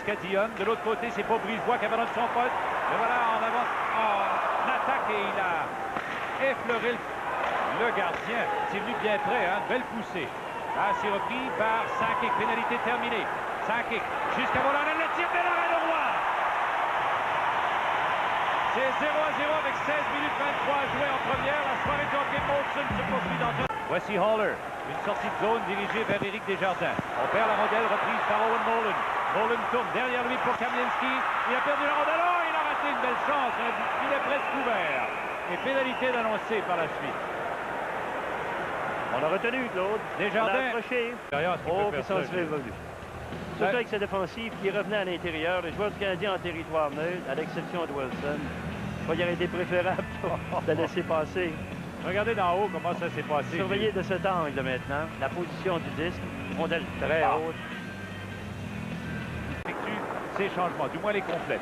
Dion. De l'autre côté, c'est pas Brisebois qui abandonne son poste. Et voilà, en avance, en attaque, et il a effleuré le gardien. C'est venu bien près, hein, belle poussée. Là, c'est repris par Sakic. Pénalité terminée. Sakic jusqu'à Volanen. Le tir de l'arrêt de Roy. C'est 0-0 avec 16 minutes 23 à jouer en première. La soirée de hockey Molson se poursuit dans un... Voici Haller. Une sortie de zone dirigée vers Éric Desjardins. On perd la rondelle, reprise par Owen Nolan. Nolan tourne derrière lui pour Kamieński. Il a perdu la rondelle. Oh, il a raté une belle chance. Il est presque ouvert. Et pénalité d'annoncer par la suite. On l'a retenu, Claude. Desjardins. On l'a accroché. Oh, puis ça serait revenu. Surtout avec sa défensive qui revenait à l'intérieur. Les joueurs du Canadien en territoire neutre, à l'exception de Wilson. Il aurait été préférable de laisser passer. Regardez d'en haut comment ça s'est passé. Surveillez de cet angle maintenant la position du disque. Rondelle très haute. Effectue ces changements, du moins les complètes.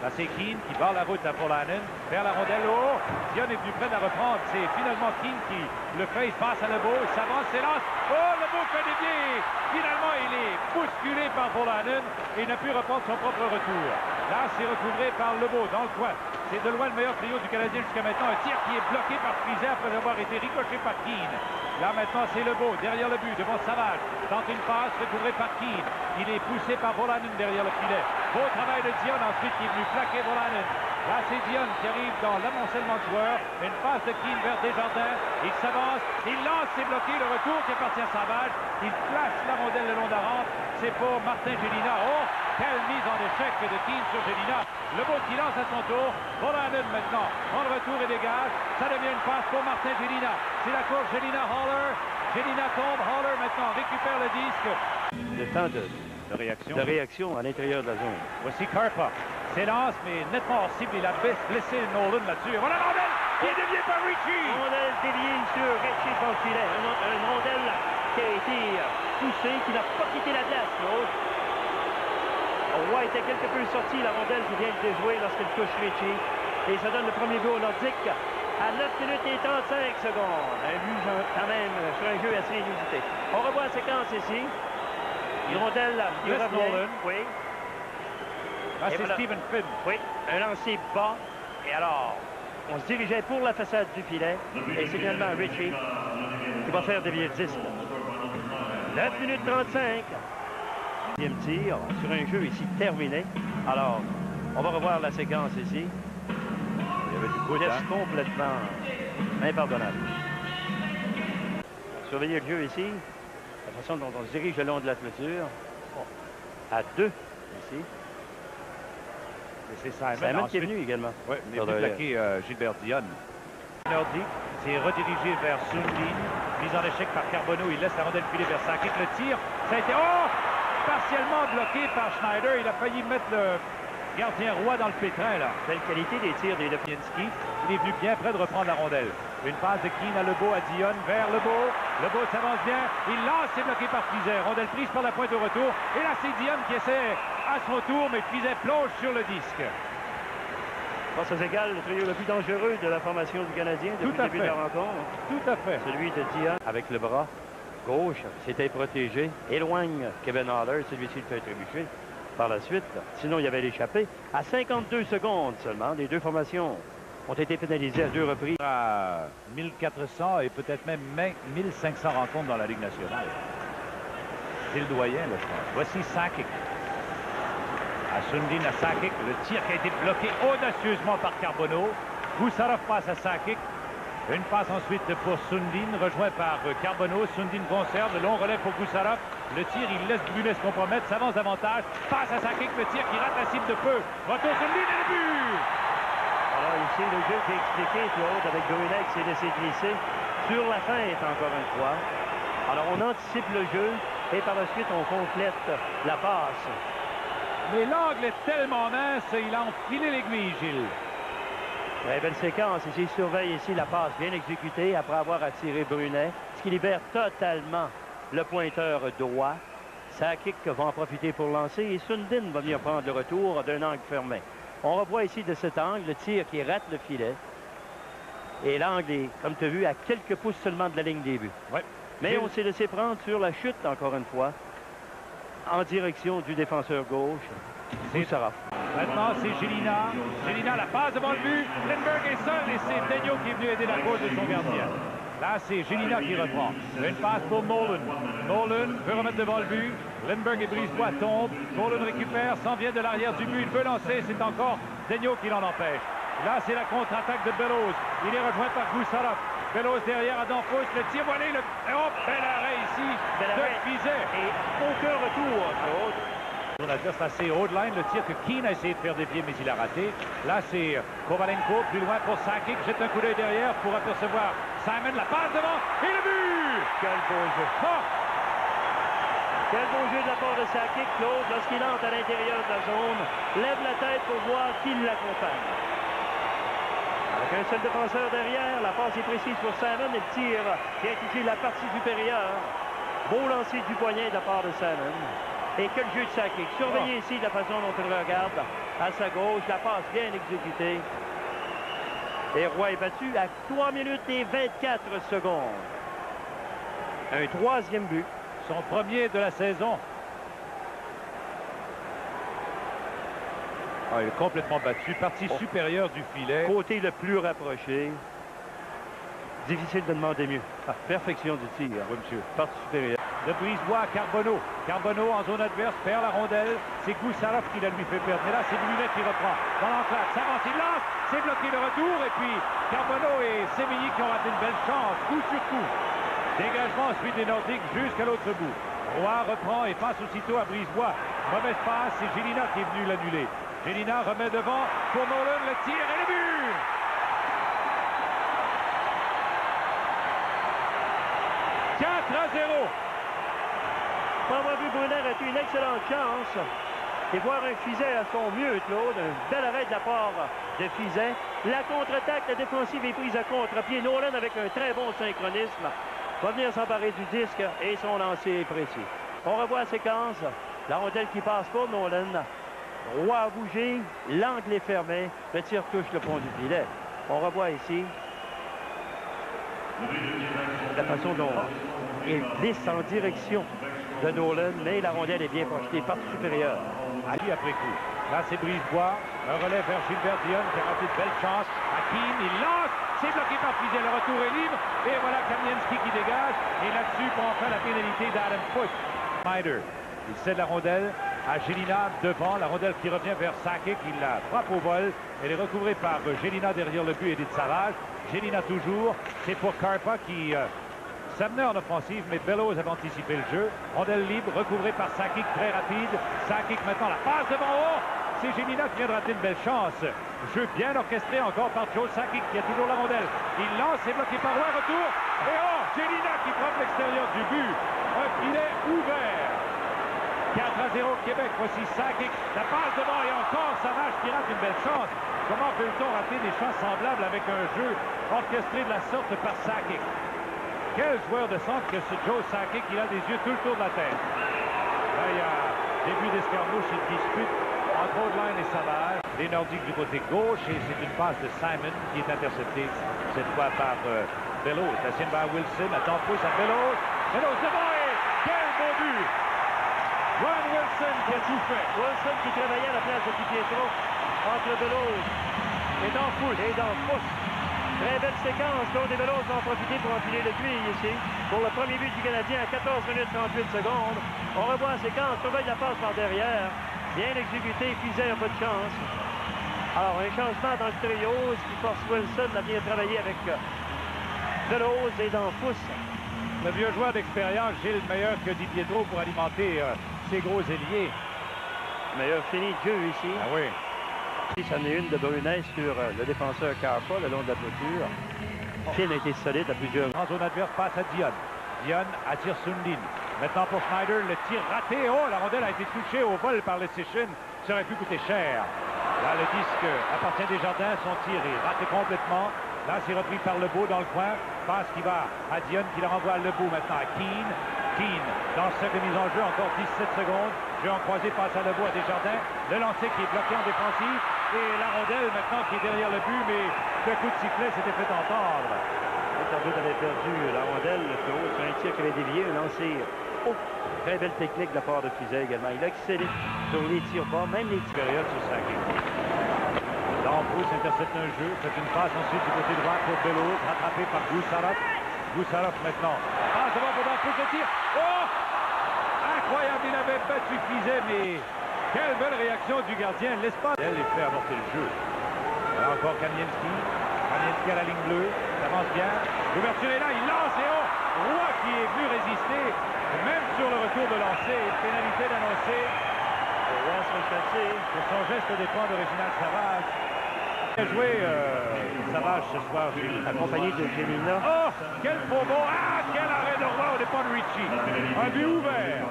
Là, c'est Keane qui barre la route à Volanen vers la rondelle haut. Dion est venu près de la reprendre. C'est finalement Keane qui le fait. Il passe à Lebeau. Il s'avance, s'élance. Oh, Lebeau fait dévier. Finalement, il est bousculé par Volanen et il n'a pu reprendre son propre retour. Là, c'est recouvré par Lebeau dans le coin. C'est de loin le meilleur trio du Canadien jusqu'à maintenant. Un tir qui est bloqué par Friset après avoir été ricoché par Keane. Là, maintenant, c'est Lebeau derrière le but, devant Savage. Tente une passe, recouvré par Keane. Il est poussé par Volanen derrière le filet. Beau travail de Dion ensuite qui est venu plaquer Volanen. Là, c'est Dion qui arrive dans l'amoncellement de joueurs. Une passe de Keane vers Desjardins. Il s'avance, il lance, c'est bloqué. Le retour qui appartient à Savage. Il flash la rondelle le long de la rampe. C'est pour Martin Gélina. Oh, quelle mise en échec de Keane sur Gélina. Lebeau qui lance à son tour. Volanen maintenant en retour et dégage. Ça devient une passe pour Martin Gélina. C'est la course Gélina-Haller. Gélina tombe. Haller maintenant récupère le disque. Le temps de réaction à l'intérieur de la zone. Voici Karpov. S'élance, mais nettement hors cible. Il a blessé Nolan là-dessus. Voilà la rondelle qui est déviée par Ritchie. Rondelle déviée sur Ritchie son filet. Une rondelle qui a été poussée, qui n'a pas quitté la glace, Claude. Roy était quelque peu sorti. La rondelle qui vient de déjouer lorsqu'elle touche Ritchie. Et ça donne le premier but au Nordique à 9 minutes et 35 secondes. Un but quand même sur un jeu assez inusité. On revoit la séquence ici. Une rondelle qui revient. Oui. Là, c'est Stephen Finn. Oui, un lancer bas. Et alors, on se dirigeait pour la façade du filet. Et c'est finalement Ritchie qui va faire dévier le disque. 9 minutes 35. Deuxième tir sur un jeu ici terminé. Alors, on va revoir la séquence ici. Il y avait du coup, geste complètement impardonnable. Surveillez le jeu ici. La façon dont on se dirige le long de la clôture. À 2 ici. C'est Simon qui est venu également. Oui, il est venu plaquer Gilbert Dion. Nordique s'est redirigé vers Sundin. Mise en échec par Carbonneau. Il laisse la rondelle filer vers Sakic. Le tir, ça a été partiellement bloqué par Schneider. Il a failli mettre le gardien Roy dans le pétrin, là. Belle qualité des tirs des Kamieński. Il est venu bien près de reprendre la rondelle. Une passe de Keane à Lebeau, à Dion, vers Lebeau. Lebeau s'avance bien. Il lance, c'est bloqué par Friset. Rondelle prise par la pointe au retour. Et là, c'est Dion qui essaie à son tour, mais Friset plonge sur le disque. Ça égale le trio le plus dangereux de la formation du Canadien depuis le début de la rencontre. Tout à fait. Celui de Dion avec le bras gauche, s'était protégé. Éloigne Kevin Haller, celui-ci le fait trébucher par la suite. Sinon, il avait l'échappé. À 52 secondes seulement, les deux formations ont été pénalisées à 2 reprises. À 1400 et peut-être même 1500 rencontres dans la Ligue nationale. C'est le doyen, là, je pense. Voici Sakic. À Sundin, à Sakic. Le tir qui a été bloqué audacieusement par Carbonneau. Gusarov passe à Sakic. Une passe ensuite pour Sundin, rejoint par Carbonneau. Sundin conserve, le long relève pour Gusarov. Le tir, il laisse Brunet se compromettre, s'avance davantage. Passe à Sakic, le tir qui rate la cible de peu. Retour Sundin et le but! Alors ici, le jeu qui est expliqué, Claude, avec Brunet qui s'est laissé glisser sur la feinte encore une fois. Alors on anticipe le jeu et par la suite on complète la passe. Mais l'angle est tellement mince, il a enfilé l'aiguille, Gilles. Très belle séquence. Ici, il surveille ici la passe bien exécutée après avoir attiré Brunet, ce qui libère totalement le pointeur droit. Sakic va en profiter pour lancer et Sundin va venir prendre le retour d'un angle fermé. On revoit ici de cet angle le tir qui rate le filet. Et l'angle est, comme tu as vu, à quelques pouces seulement de la ligne des buts. Ouais. Mais on s'est laissé prendre sur la chute encore une fois. en direction du défenseur gauche. Goussarov. Maintenant, c'est Gélina. Gélina, la passe devant le but. Lindbergh est seul et c'est Daigneault qui est venu aider la cause de son gardien. Là, c'est Gélina qui reprend. Une passe pour Nolan. Nolan veut remettre devant le but. Lindbergh et Brisebois tombent. Nolan récupère, s'en vient de l'arrière du but. Il peut lancer, c'est encore Daigneault qui l'en empêche. Là, c'est la contre-attaque de Bellows. Il est rejoint par Goussarov. Bellows derrière à Danfous. Le tir voilé. Oh, bel arrêt ici de Fiset. Et aucun retour, Claude. Son adverse assez haut de line, le tir que Keane a essayé de faire dévier, mais il a raté. Là, c'est Kovalenko, plus loin pour Sakic, jette un coup d'œil derrière pour apercevoir Simon, la passe devant, et le but! Quel beau jeu! Oh! Quel beau jeu de la part de Sakic, Claude, lorsqu'il entre à l'intérieur de la zone, lève la tête pour voir qui l'accompagne. Avec un seul défenseur derrière, la passe est précise pour Simon, et le tir qui intitule la partie supérieure. Beau lancer du poignet de la part de Simon. Et quel jeu de Sakic. Surveillez ici la façon dont il regarde à sa gauche. La passe bien exécutée. Et Roy est battu à 3 minutes et 24 secondes. Un troisième but. Son premier de la saison. Ah, il est complètement battu. Partie supérieure du filet. Côté le plus rapproché. Difficile de demander mieux. Perfection du tir. Oui, monsieur. Partie supérieure. De Brisebois à Carbonneau. Carbonneau en zone adverse perd la rondelle. C'est Goussarov qui la lui fait perdre. Mais là, c'est Brunet qui reprend. Dans l'enclave, s'avance, il lance. C'est bloqué le retour. Et puis, Carbonneau et Sémilly qui ont raté une belle chance. Coup sur coup. Dégagement ensuite des Nordiques jusqu'à l'autre bout. Roy reprend et passe aussitôt à Brisebois. Mauvaise passe, c'est Gélina qui est venu l'annuler. Gélina remet devant pour Nolan. Le tir et le but! Pour avoir vu Brunner a eu une excellente chance et voir un Fiset à son mieux, Claude. Un bel arrêt de la part de Fiset. La contre-attaque, la défensive est prise à contre-pied. Nolan avec un très bon synchronisme va venir s'emparer du disque et son lancer est précis. On revoit la séquence. La rondelle qui passe pour Nolan. Roy a bougé, l'angle est fermé. Le tir touche le fond du filet. On revoit ici la façon dont il glisse en direction de Nolan, mais la rondelle est bien projetée, partie supérieure. Ali après coup. Là, c'est Brisebois. Un relais vers Gilbert Dionne qui a raté de belles chances. Hakim, il lance. C'est bloqué par Fiset. Le retour est libre. Et voilà Kamnienski qui dégage. Et là-dessus, pour enfin la pénalité d'Adam Foot. Snyder, il cède la rondelle à Gélina devant. La rondelle qui revient vers Sakic. Il la frappe au vol. Elle est recouvrée par Gélina derrière le but et Edith Savage. Gélina toujours. C'est pour Karpa qui s'amenait en offensive, mais Bellows avait anticipé le jeu. Rondelle libre, recouvrée par Sakic, très rapide. Sakic maintenant la passe devant haut. C'est Gélina qui vient de rater une belle chance. Jeu bien orchestré encore par Joe Sakic qui a toujours la rondelle. Il lance, c'est bloqué par Roy, retour. Et oh, Gélina qui frappe l'extérieur du but. Un filet ouvert. 4-0 Québec. Voici Sakic. La passe devant et encore Savage qui rate une belle chance. Comment peut-on rater des chances semblables avec un jeu orchestré de la sorte par Sakic? Quel joueur de centre que ce Joe Sakic, il a des yeux tout le tour de la tête. Là, il y a début d'escarmouche et de dispute entre Odeline et Savage. Les Nordiques du côté gauche et c'est une passe de Simon qui est interceptée cette fois par Bellows. La sienne va à Wilson, à Danfous, à Bellows. Bellows devant et quel beau but! Ron Wilson qui a tout fait. Wilson qui travaillait à la place de Pietro entre Bellows Et Danfous. Très belle séquence. Claude et Bellows vont profiter pour enfiler le puits ici. Pour le premier but du Canadien à 14 minutes 38 secondes. On revoit la séquence. Surveille la passe par derrière. Bien exécuté. Fiset un peu de chance. Alors, un changement dans le trio, ce qui force Wilson à bien travailler avec Bellows et Danfous. Le vieux joueur d'expérience, Gilles, meilleur que Di Pietro pour alimenter ses gros ailiers. Meilleur fini de jeu ici. Ah oui. Ici, c'en est une de Brunet sur le défenseur Karpa, le long de la clôture. Finn a été solide à plusieurs. En zone adverse, passe à Dionne. Dionne attire Sundin. Maintenant pour Schneider, le tir raté. Oh, la rondelle a été touchée au vol par le Session. Ça aurait pu coûter cher. Là, le disque appartient des Jardins. Son tir est raté complètement. Là, c'est repris par Lebeau dans le coin. Passe qui va à Dionne, qui la renvoie à Lebeau maintenant à Keane. Keane, dans cette mise en jeu, encore 17 secondes. Jeu en croisé, passe à Lebeau à Desjardins. Le lancer qui est bloqué en défensive. Et la rondelle maintenant qui est derrière le but, mais le coup de sifflet s'était fait entendre. Tardout avait perdu la rondelle sur un tir qui avait dévié, un lancer Oh, très belle technique de la part de Fizet également. Il a excellé sur les tirs bas, même les tirs. Période sur Sakic. Damphousse intercepte un jeu, fait une passe ensuite du côté droit pour Bello, rattrapé par Goussarov. Goussarov maintenant. Ah, ça va pour Damphousse, le tir. Oh! Incroyable, il avait battu Fizet, mais quelle belle réaction du gardien. L'espace. Elle fait avorter le jeu. Alors encore Kamienski. Kamienski à la ligne bleue. Ça avance bien. L'ouverture est là, il lance et oh! Roy qui est venu résister. Même sur le retour de lancer, pénalité d'annoncer. Roy se chassé pour son geste de défense de Réginald Savage. Il a joué Savage ce soir, accompagné de Gemina. Oh! Quel faux bond! Ah! Quel arrêt de Roy au départ de Ritchie. Un but ouvert.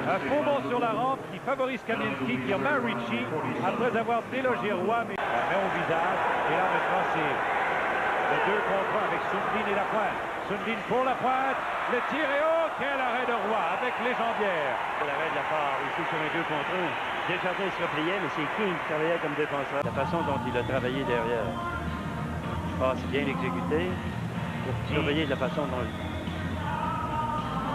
Un faux bond sur la rampe qui favorise Kamienski, qui remet Ritchie après avoir délogé Roy, mais la main au visage. Et là maintenant c'est le 2 contre 1 avec Sundin et la pointe. Sundin pour la pointe. Le tir et oh! Quel arrêt de Roy avec les jambières. L'arrêt de la part ici sur un 2 contre 1. Desjardins se repliait, mais c'est King qui travaillait comme défenseur. La façon dont il a travaillé derrière. Passe bien exécuté pour surveiller de la façon dont il...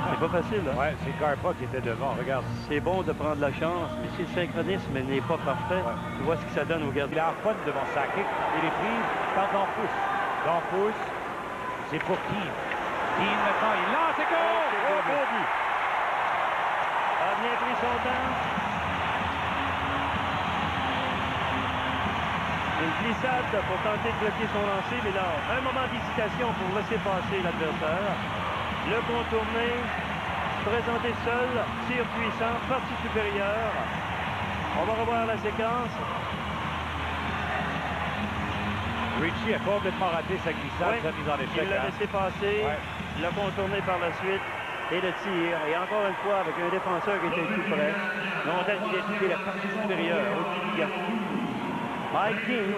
C'est pas facile, hein? Ouais, c'est Carpa qui était devant, regarde. C'est bon de prendre la chance, mais si le synchronisme n'est pas parfait, tu vois ce que ça donne au gardien. Il a fun devant Sakic. Il est pris par Damphousse. Damphousse, c'est pour Keane. Keane maintenant, il lance et go! Oh, beau but! A bien pris son temps. Une glissade pour tenter de bloquer son lancer, mais là, un moment d'hésitation pour laisser passer l'adversaire. Le contourner, présenté seul, tir puissant, partie supérieure. On va revoir la séquence. Ritchie a complètement raté sa glissade, sa mise en échec. Il l'a laissé passer, l'a contourné par la suite. Et le tir, et encore une fois avec un défenseur qui était tout près. Longtemps qu'il a quitté la partie supérieure, au-dessus du gars. Mike King,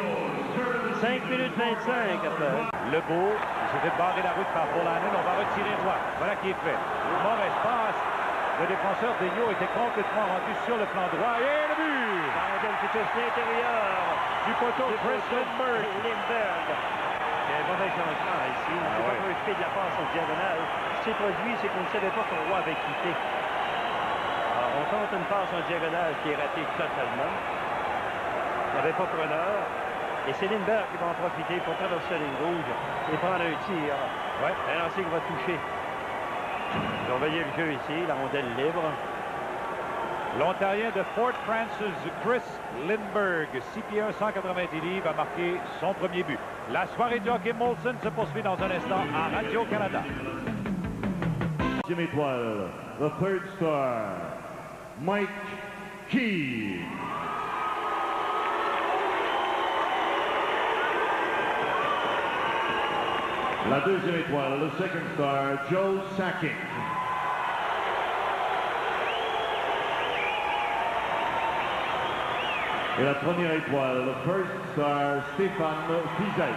5 minutes 25 après. Lebeau, il s'est fait barrer la route par Polanen, on va retirer Roy. Voilà qui est fait. Mauvaise passe. Le défenseur Daigneault était complètement rendu sur le plan droit. Et le but! C'est tout l'intérieur du poteau Chris Lindbergh. Il y a un mauvais changement ici. On ne peut pas profiter de la passe en diagonale. Ce qui s'est produit, c'est qu'on ne savait pas que Roy avait quitté. Alors, on tente une passe en diagonale qui est ratée totalement. Il n'y avait pas preneur. Et c'est Lindbergh qui va en profiter pour traverser la ligne rouge et prendre un tir. Un lancer qui va toucher. Surveillez le jeu ici, la rondelle libre. L'Ontarien de Fort Francis, Chris Lindbergh, 6 pieds 1, 190 livres, a marqué son premier but. La soirée du hockey Molson se poursuit dans un instant à Radio-Canada. Deuxième étoile, the third star, Mike Keane. La deuxième étoile, le second star, Joe Sakic. Et la première étoile, le first star, Stéphane Fizet.